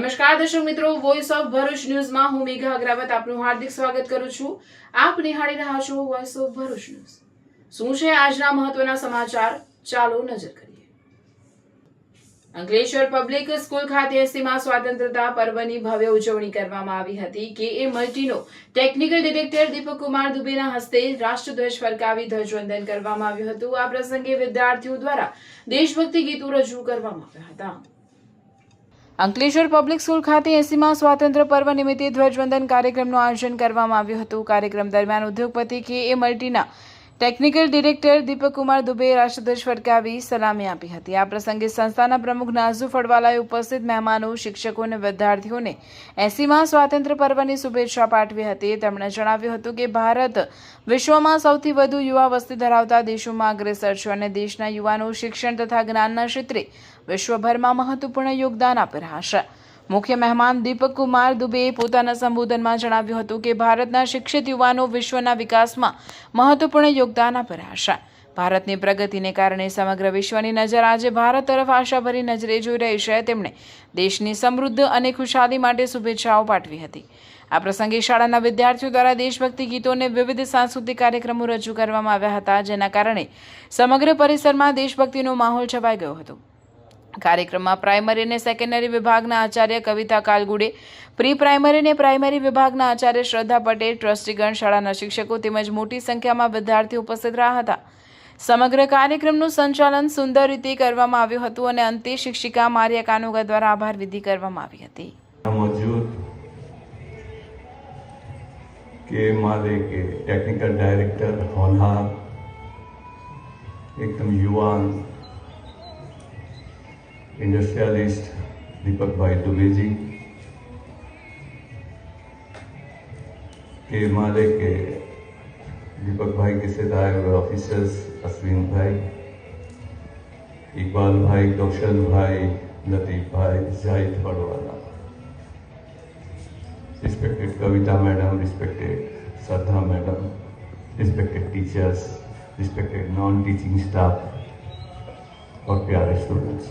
નમસ્કાર દર્શક મિત્રો, વોઇસ ઓફ ભરૂચ ન્યૂઝમાં હું મેઘા અગ્રવાલ આપનું હાર્દિક સ્વાગત કરું છું. આપ નિહાળી રહ્યા છો વોઇસ ઓફ ભરૂચ ન્યૂઝ. શું છે આજના મહત્વના સમાચાર, ચાલો નજર કરીએ. અંકલેશ્વર પબ્લિક સ્કૂલ ખાતે 80મા સ્વાતંત્ર્યતા પર્વની ભવ્ય ઉજવણી કરવામાં આવી હતી. કે મલ્ટીનો ટેકનિકલ ડિરેક્ટર દીપક કુમાર દુબેના હસ્તે રાષ્ટ્રધ્વજ ફરકાવી ધ્વજવંદન કરવામાં આવ્યું હતું. આ પ્રસંગે વિદ્યાર્થીઓ દ્વારા દેશભક્તિ ગીતો રજૂ કરવામાં આવ્યા હતા. અંકલેશ્વર પબ્લિક સ્કૂલ ખાતે 80મા સ્વાતંત્ર્ય પર્વ નિમિત્તે ધ્વજવંદન કાર્યક્રમનું આયોજન કરવામાં આવ્યું હતું. કાર્યક્રમ દરમિયાન ઉદ્યોગપતિ કે મલ્ટીના ટેકનિકલ ડિરેક્ટર દીપક કુમાર દુબેએ રાષ્ટ્રધ્વજ ફરકાવી સલામી આપી હતી. આ પ્રસંગે સંસ્થાના પ્રમુખ નાઝુ ફળવાલાએ ઉપસ્થિત મહેમાનો, શિક્ષકો અને વિદ્યાર્થીઓને 80મા સ્વાતંત્ર્ય પર્વની શુભેચ્છા પાઠવી હતી. તેમણે જણાવ્યું હતું કે ભારત વિશ્વમાં સૌથી વધુ યુવા વસ્તી ધરાવતા દેશોમાં અગ્રેસર છે અને દેશના યુવાનો શિક્ષણ તથા જ્ઞાનના ક્ષેત્રે વિશ્વભરમાં મહત્વપૂર્ણ યોગદાન આપી રહ્યા છે. મુખ્ય મહેમાન દીપક કુમાર દુબેએ પોતાના સંબોધનમાં જણાવ્યું હતું કે ભારતના શિક્ષિત યુવાનો વિશ્વના વિકાસમાં મહત્વપૂર્ણ યોગદાન આપી રહ્યા છે. ભારતની પ્રગતિને કારણે સમગ્ર વિશ્વની નજર આજે ભારત તરફ આશાભરી નજરે જોઈ રહી છે. તેમણે દેશની સમૃદ્ધ અને ખુશહાલી માટે શુભેચ્છાઓ પાઠવી હતી. આ પ્રસંગે શાળાના વિદ્યાર્થીઓ દ્વારા દેશભક્તિ ગીતો અને વિવિધ સાંસ્કૃતિક કાર્યક્રમો રજૂ કરવામાં આવ્યા હતા, જેના કારણે સમગ્ર પરિસરમાં દેશભક્તિનો માહોલ છવાઈ ગયો હતો. કાર્યક્રમમાં પ્રાઇમરી અને સેકન્ડરી વિભાગના આચાર્ય કવિતા કાલગુડે, પ્રી પ્રાઇમરી અને પ્રાઇમરી વિભાગના આચાર્ય શ્રદ્ધા પટેલ, ટ્રસ્ટીગણ, શાળાના શિક્ષકો તેમજ મોટી સંખ્યામાં વિદ્યાર્થીઓ ઉપસ્થિત રહ્યા હતા. સમગ્ર કાર્યક્રમનું સંચાલન સુંદર રીતે કરવામાં આવ્યું હતું અને અંતે શિક્ષિકા મારિયા કાનુગા દ્વારા આભાર વિધિ કરવામાં આવી હતી. के माले के टेक्निकल डायरेक्टर होनहार, एकदम युवान इंडस्ट्रियलिस्ट दीपक भाई दुबे जी, के माले के दीपक भाई के साथ आए हुए ऑफिसर्स अश्विन भाई, इकबाल भाई, कौशल भाई, लतीफ भाई, Zahid फड़वाला, respected Kavita madam, respected Shraddha madam, respected teachers, respected non-teaching staff और प्यारे स्टूडेंट्स,